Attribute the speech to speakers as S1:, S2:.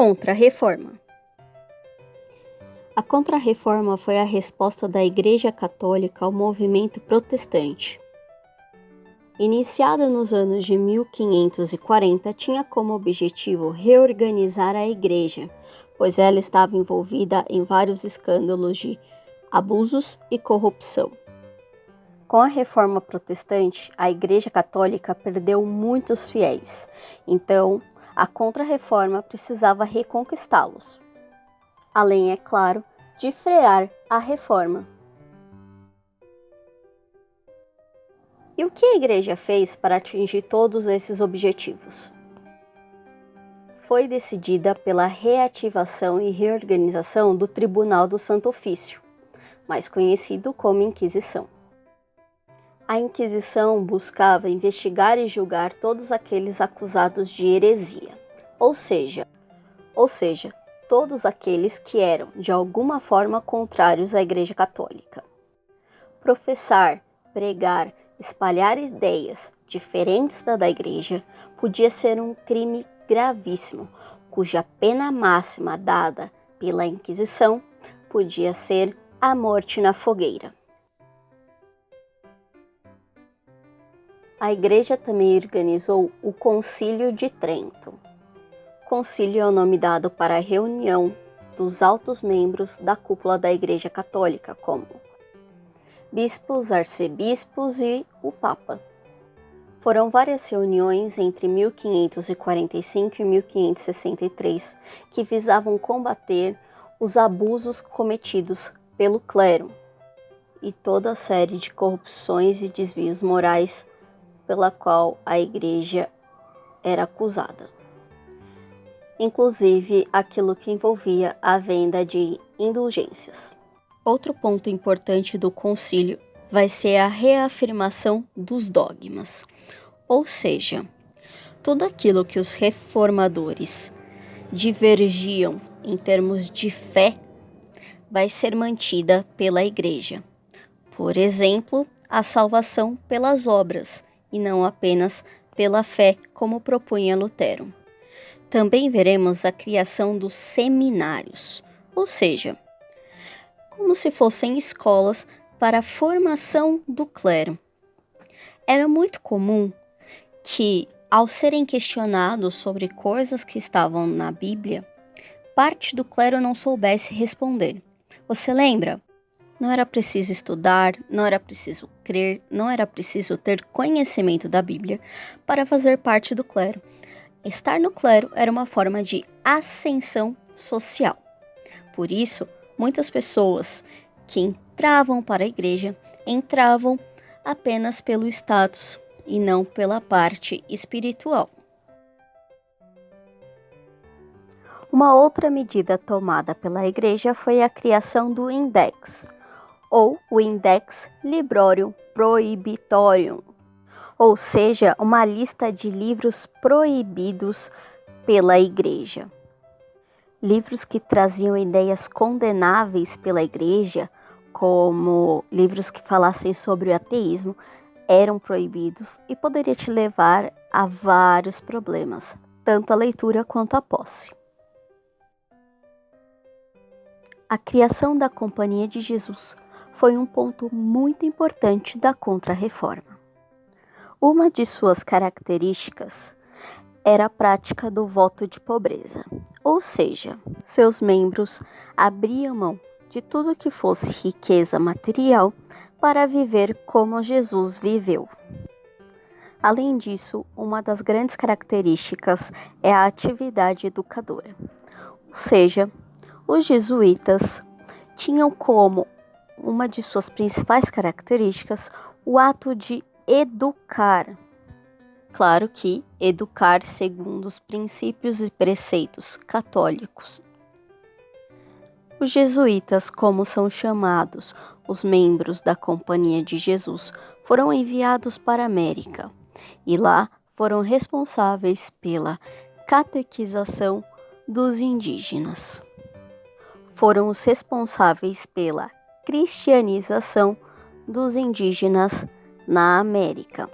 S1: Contra-Reforma. A Contra-Reforma foi a resposta da Igreja Católica ao movimento protestante. Iniciada nos anos de 1540, tinha como objetivo reorganizar a Igreja, pois ela estava envolvida em vários escândalos de abusos e corrupção. Com a Reforma Protestante, a Igreja Católica perdeu muitos fiéis, então a Contra-Reforma precisava reconquistá-los. Além, é claro, de frear a reforma. E o que a Igreja fez para atingir todos esses objetivos? Foi decidida pela reativação e reorganização do Tribunal do Santo Ofício, mais conhecido como Inquisição. A Inquisição buscava investigar e julgar todos aqueles acusados de heresia, ou seja, todos aqueles que eram, de alguma forma, contrários à Igreja Católica. Professar, pregar, espalhar ideias diferentes da Igreja podia ser um crime gravíssimo, cuja pena máxima dada pela Inquisição podia ser a morte na fogueira. A Igreja também organizou o Concílio de Trento. Concílio é o nome dado para a reunião dos altos membros da cúpula da Igreja Católica, como bispos, arcebispos e o Papa. Foram várias reuniões entre 1545 e 1563 que visavam combater os abusos cometidos pelo clero e toda a série de corrupções e desvios morais pela qual a Igreja era acusada. Inclusive aquilo que envolvia a venda de indulgências. Outro ponto importante do concílio vai ser a reafirmação dos dogmas, ou seja, tudo aquilo que os reformadores divergiam em termos de fé vai ser mantida pela Igreja. Por exemplo, a salvação pelas obras e não apenas pela fé, como propunha Lutero. Também veremos a criação dos seminários, ou seja, como se fossem escolas para a formação do clero. Era muito comum que, ao serem questionados sobre coisas que estavam na Bíblia, parte do clero não soubesse responder. Você lembra? Não era preciso estudar, não era preciso crer, não era preciso ter conhecimento da Bíblia para fazer parte do clero. Estar no clero era uma forma de ascensão social. Por isso, muitas pessoas que entravam para a igreja entravam apenas pelo status e não pela parte espiritual. Uma outra medida tomada pela igreja foi a criação do Index, ou o Index Librorum Prohibitorium, ou seja, uma lista de livros proibidos pela Igreja. Livros que traziam ideias condenáveis pela Igreja, como livros que falassem sobre o ateísmo, eram proibidos e poderia te levar a vários problemas, tanto a leitura quanto a posse. A criação da Companhia de Jesus foi um ponto muito importante da Contra-Reforma. Uma de suas características era a prática do voto de pobreza, ou seja, seus membros abriam mão de tudo que fosse riqueza material para viver como Jesus viveu. Além disso, uma das grandes características é a atividade educadora, ou seja, os jesuítas tinham como uma de suas principais características o ato de educar. Claro que educar segundo os princípios e preceitos católicos. Os jesuítas, como são chamados os membros da Companhia de Jesus, foram enviados para a América e lá foram responsáveis pela catequização dos indígenas. Foram os responsáveis pela cristianização dos indígenas na América.